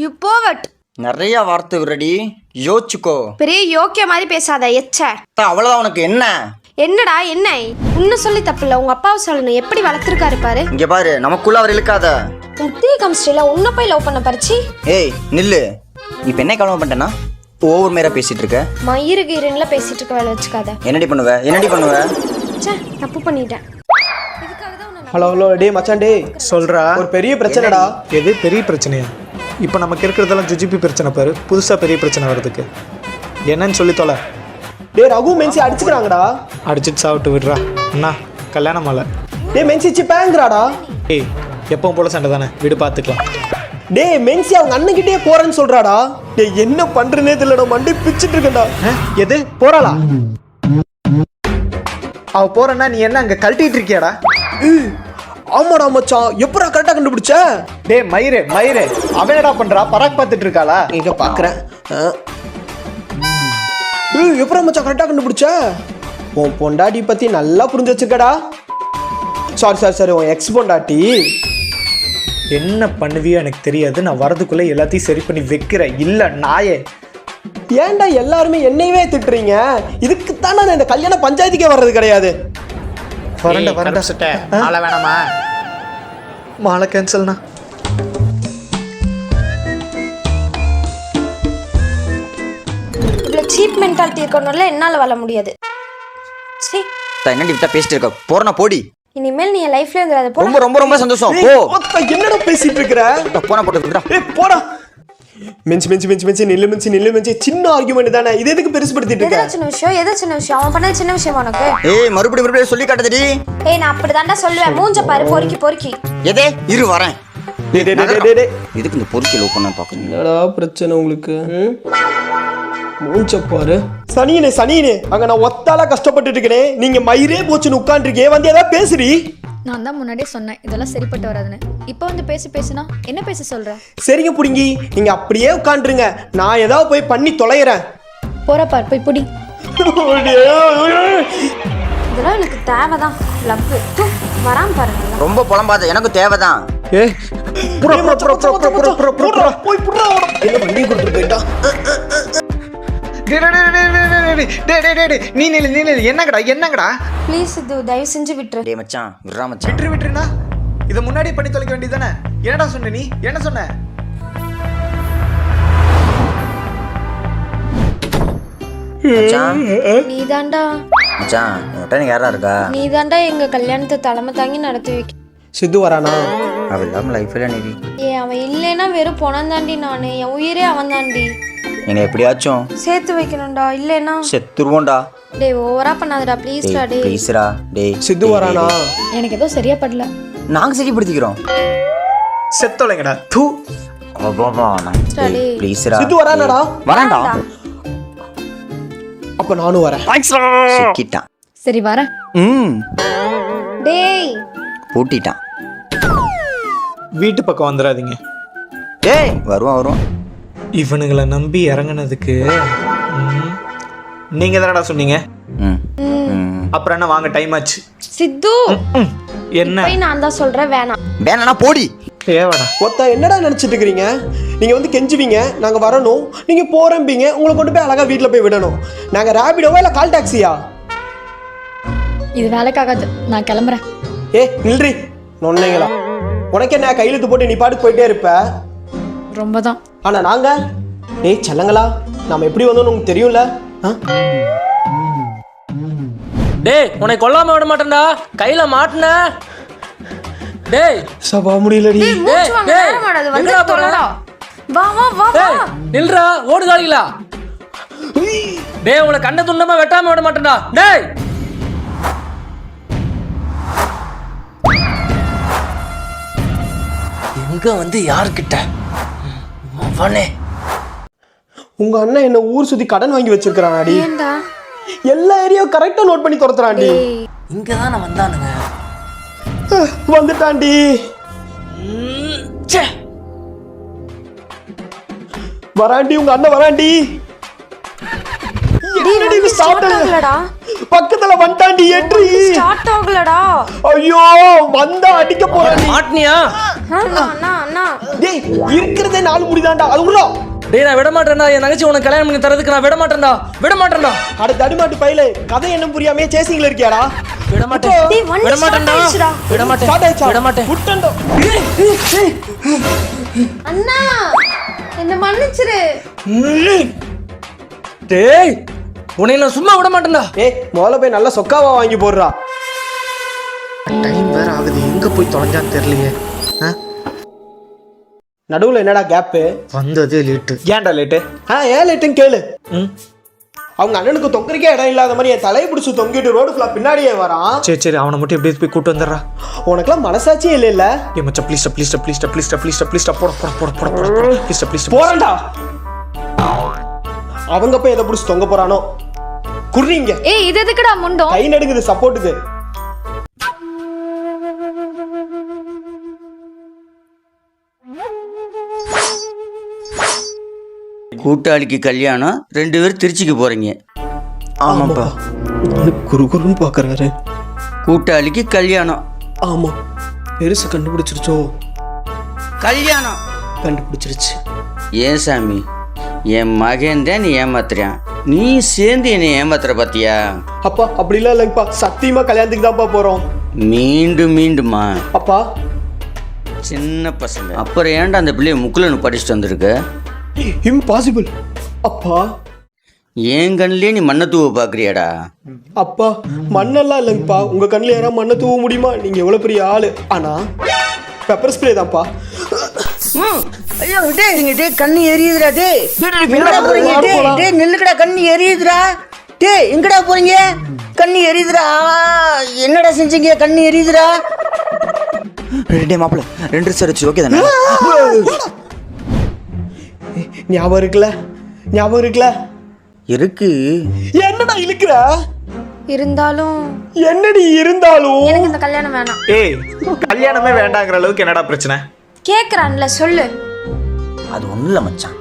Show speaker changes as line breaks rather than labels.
You போவட்.
நிறைய வார்த்தை ready, யோசிச்சுக்கோ.
பெரிய யோக்கிய மாதிரி பேசாத எச்ச.
அவ்வளவுதான் உனக்கு என்ன?
என்னடா என்ன? இன்னும் சொல்லி தப்பில்ல, உங்க அப்பாவை சொல்லணும். எப்படி வளர்த்துருக்காரு பாரு.
இங்க பாரு, நமக்குள்ள அவர் இழுக்காத.
முத்திய கம்ஸ்ட்ரியில உன்ன போய் லவ் பண்ண பறிச்சு.
ஏய் நில்லு, இப்ப என்ன கவலை பண்ணிட்டேன்னா ஓவர் மேரா பேசிட்டு இருக்க.
மயிறு கீரன்ல பேசிட்டு இருக்க வேலை வச்சுக்காத.
என்னடி பண்ணுவ?
ச்சே, தப்பு பண்ணிட்டேன்.
ஹலோ டேய் மச்சான், டேய்
சொல்றா.
ஒரு பெரிய பிரச்சனைடா.
எது பெரிய பிரச்சனையா? இப்போ நமக்கு இருக்கிறதெல்லாம் ஜுஜிபி பிரச்சனை பாரு, புதுசாக பெரிய பிரச்சனை வர்றதுக்கு என்னன்னு சொல்லி தொலை.
டேய் ரகு மென்சி அடிச்சுக்கிறாங்கடா.
அடிச்சுட்டு சாப்பிட்டு விடுறா. அண்ணா கல்யாணம் ஆல.
டேய் மென்சி சிப்பாங்கறாடா.
ஏய் எப்பவும் போல சண்டை தானே, வீடு பார்த்துக்கலாம்.
டேய் மென்சி அவங்க அண்ணன்கிட்டே போறேன்னு சொல்றாடா. டேய் என்ன பண்றேனே தெரியலடா, மண்டி பிச்சிட்டு இருக்கேன்டா.
எது போறாளா? அவ போறேன்னா நீ என்ன அங்க கழட்டிட்டு இருக்கியாடா?
ஆமாடா மச்சான், எப்படா கரெக்டா கண்டுபிடிச்ச?
டேய் மயிரே அவன் என்னடா பண்றா? பராக் பார்த்துட்டு இருக்காளா?
இங்க பாக்குறேன். எப்படா மச்சான் கரெக்டா கண்டுபிடிச்ச? உன் பொண்டாட்டி பத்தி நல்லா புரிஞ்சு வச்சிருக்கடா. சாரி உன் எக்ஸ் பொண்டாட்டி.
என்ன பண்ணுவியோ எனக்கு தெரியாது, நான் வரதுக்குள்ள எல்லாத்தையும் சரி பண்ணி வைக்கிறேன். இல்ல நாயே.
ஏன்டா எல்லாருமே என்னையவே திட்டுறீங்க? இதுக்கு தானே நான் இந்த கல்யாண பஞ்சாயத்துக்கே வர்றது கிடையாது.
வரண்டா மாலை வேணாமா? மாலை கேன்சல்ண்ணா.
இவ்வளோ சீப் மென்டாலிட்டி இருக்கணும்ல, என்னால் வாழ முடியாது. சரி
என்னடி விட்டா பேசிட்டு இருக்க? போறனா போடி.
இனிமேல் நீ என் லைஃப்ல இருந்துறாத. போ.
ரொம்ப ரொம்ப ரொம்ப சந்தோஷம். போ.
என்னடா பேசிட்டு இருக்கற?
போனா போட்டுடா.
போடா. மென்சி நில்லு. சின்ன ஆர்குமெண்ட் தானே, இது எதுக்கு பெருசுபடுத்திட்டு இருக்க?
எது சின்ன விஷயம்? அவன் பண்ணது சின்ன விஷயம் உனக்கு?
ஏய் மறுபடியும் சொல்லி காட்டுதடி.
ஏய் நான் அப்படிதான்டா சொல்லுவேன். மூஞ்ச பாரு, பொறுக்கி.
எதே இரு வரேன்.
டேய்
இதுக்கு இந்த பொறுக்கி லவ் பண்ண பாக்குறீங்க.
என்னடா பிரச்சனை உங்களுக்கு? மூஞ்ச பாரு. சனியனே அங்க நான் ஒத்தாலா கஷ்டப்பட்டு இருக்கேனே, நீங்க மயிரே போச்சுன்னு உட்கார்ந்துருக்கே, வந்து ஏதாவது பேசுறீ?
நான் தான் முன்னாடியே சொன்னேன் இதெல்லாம் சரிப்பட்டு வராதுன்னு. இப்போ வந்து பேசுனா என்ன பேச சொல்ற?
சரிங்க புடிங்கி, நீங்க அப்படியே உட்காந்துருங்க, நான் ஏதாவது போய் பண்ணி தொலைகிறேன்.
போறப்பார் போய் புடி.
இதெல்லாம் எனக்கு தேவைதான். லவ் வராம பாருங்க.
ரொம்ப புலம்பாத, எனக்கு தேவைதான்.
ஏய்
போய் புடுறா. என்ன வண்டி கொடுத்துட்டு போயிட்டா?
நீ என்னங்கடா?
ப்ளீஸ் இது தயவு செஞ்சு விட்டுரு.
டேய் மச்சான் விட்றா மச்சான்.
விட்டுருனா இதை முன்னாடி பண்ணி தொலைக்க வேண்டியதானே? என்னடா சொன்ன நீ? என்ன சொன்ன?
மச்சான்
நீதான்டா
உன்கிட்ட யாரா இருக்கா?
நீதான்டா எங்க கல்யாணத்தை தலைமை தாங்கி நடத்தி வைக்க.
சித்து வரானா?
அவ இல்லாம லைஃப்ல நீ.
அவன் இல்லைன்னா வெறும் பொணம் தாண்டி. நானு என் உயிரே அவன் தாண்டி.
நீங்க எப்படியாச்சும்
சேர்த்து வைக்கணும்டா, இல்லைன்னா
செத்துருவோம்டா.
டேய் ஓவரா பண்ணாதடா ப்ளீஸ்டா. டேய்
ப்ளீஸ்ரா. டேய்
சித்து வரானா?
எனக்கு ஏதோ சரியா படல.
நாங்க சரிப்படுத்திக்கிறோம்.
செத்தோலைங்கடா. தூ
ப்ளீஸ்ரா.
சித்து வரானடா?
வரான்டா.
அப்ப நானும் வரேன்.
சிக்கிட்டான்.
சரி வரேன்.
டேய்
பூட்டிட்டான்.
வீட்டு பக்கம் வந்துடாதீங்க.
டேய் வருவான்.
இவனுங்களை நம்பி இறங்குனதுக்கு நீங்க தானடா சொன்னீங்க. அப்புறம் என்ன வாங்க, டைம் ஆச்சு.
சித்து
என்ன?
நான் தான் சொல்றேன்,
வேணா போடி.
தேவடா.
ஒத்த என்னடா நினைச்சிட்டு இருக்கீங்க? நீங்க வந்து கெஞ்சுவீங்க, நாங்க வரணும், நீங்க போறம்பீங்க, உங்களை கொண்டு போய் அழகா வீட்டுல போய் விடணும். நாங்க ரேபிடோவா இல்ல கால் டாக்ஸியா?
இது வேலைக்காகாது, நான் கிளம்புறேன்.
நில்றி நொன்னைங்களா. உனக்கு என்ன கையெழுத்து போட்டு நீ பாட்டு போயிட்டே இருப்ப?
ரொம்பதான்.
ஆனா நாங்க செல்லங்களா, நாம எப்படி வந்தோம்னு உங்களுக்கு தெரியும்ல.
டேய் உன்னை கொல்லாம விட மாட்டேன்டா, கையில மாட்டுன. டேய்
சபா முடியலடி.
எங்கடா போற? டேய் நில்றா, ஓடுகாலிங்களா? டேய் உன்னை கண்ட துண்டமா வெட்டாம விட மாட்டேன்டா. டேய் எங்க வந்து யார்கிட்ட? அவனே
உங்க அண்ணன் என்ன ஊர் சுத்தி கடன் வாங்கி வச்சிருக்கானாடி.
ஏன்டா?
எல்லா ஏரியாவும் கரெக்டா நோட் பண்ணி துரத்துறான்டி.
இங்கதான் நான் வந்தானுங்க.
வந்துட்டான்டி. வராண்டி, உங்க அண்ணன் வராண்டி. பக்கத்துல வந்துட்டாண்டி. ஏற்றி
ஸ்டார்ட் ஆகலடா.
ஐயோ வந்தா அடிக்க போறான்டி.
மாட்னியா?
அண்ணா அண்ணா அண்ணா
டேய் இருக்கிறதே 4 முடிதான்டா அது விடுறா.
டேய் நான் விட மாட்டேன்டா, என் தங்கச்சி உனக்கு கல்யாணம் பண்ணி தரதுக்கு நான் விட மாட்டேன்டா.
அட தடிமாட்டு பையல கதை என்ன புரியாமே சேசிங்ல இருக்கியாடா?
விட மாட்டேன்.
டேய் வண்டி
விட மாட்டேன்டா.
start ஆயிடுச்சுடா.
ஸ்டார்ட் ஆயிச்சா?
விட மாட்டேன்.
விட்டண்டா.
அண்ணா என்ன மன்னிச்சிரு.
டேய் உன்னை நான் சும்மா விட மாட்டேன்டா.
ஏய் முதல்ல போய் நல்ல சொக்காவா வாங்கி போடுறா.
டைம் வேற ஆகுது, எங்கே போய் தொலைஞ்சான்னு தெரியலையே.
நடுவுல என்னடா கேப்பு?
வந்தது லேட்டு. ஏன்டா லேட்டு?
ஏன் லேட்டுன்னு கேளு. அவங்க அண்ணனுக்கு தொங்குறக்கே இடம் இல்லாத மாதிரி என் தலையை பிடிச்சி தொங்கிட்டு ரோடு ஃபுல்லா பின்னாடியே வரான்.
சரி அவனை மட்டும் எப்படி போய் கூட்டு வந்துடுறா.
உனக்குலாம் மனசாட்சியே இல்ல இல்ல?
ஏ மச்சான் ப்ளீஸ்டா போட
போறேன்டா. அவங்க போய் எதை பிடிச்சி தொங்க போறானோ. குர்றீங்க
ஏய் இது எதுக்குடா முண்டோம்?
கை நடுங்குது சப்போர்ட்டுக்கு.
கூட்டாளிக்கு கல்யாணம், 2 பேர் திருச்சிக்கு போறீங்க.
ஆமாப்பா.
குறுகுறுன்னு பாக்குறாரு.
கூட்டாளிக்கு கல்யாணம்.
ஆமா பெருசு கண்டுபிடிச்சிருச்சோ?
கல்யாணம்
கண்டுபிடிச்சிருச்சு.
ஏன் சாமி, என் மகன் தான் நீ ஏமாத்துறான், நீ சேர்ந்து என்னை ஏமாத்துற பாத்தியா?
அப்பா அப்படிலாம் இல்லைங்கப்பா, சத்தியமா கல்யாணத்துக்கு தான்ப்பா போறோம்.
மீண்டுமா?
அப்பா
சின்ன பசங்க அப்புறம் ஏன்டா அந்த பிள்ளைய முக்குலன்னு படிச்சுட்டு வந்திருக்க?
இம்பாசிபிள். அப்பா
என் கண்ணிலே நீ மண்ணை தூவ பாக்குறியாடா?
அப்பா மண்ணெல்லாம் இல்லைங்கப்பா, உங்க கண்ணில் யாராவது மண்ணை தூவ முடியுமா? நீங்க எவ்வளவு பெரிய ஆளு. ஆனா பெப்பர் ஸ்ப்ரே தான்ப்பா.
ஐயோ டேய் கண்ணு எரியுதுடா. டேய் எங்கடா போறீங்க? டேய் நில்லுக்கடா, கண்ணு எரியுதுடா. டேய் எங்கடா போறீங்க? கண்ணு எரியுதுடா. என்னடா செஞ்சீங்க? கண்ணு எரியுதுடா.
டேய் மாப்பிள்ள 2 சார் வச்சு ஓகே தானே?
ஞாபகம் இருக்குல்ல?
இருக்கு.
என்னடா இழுக்கிற?
இருந்தாலும்
என்னடி இருந்தாலும்?
எனக்கு இந்த கல்யாணம் வேணாம்.
ஏய் கல்யாணமே வேண்டாங்கிற அளவுக்கு என்னடா பிரச்சனை?
கேக்குறான்ல சொல்லு.
அது ஒண்ணும் இல்ல மச்சான்.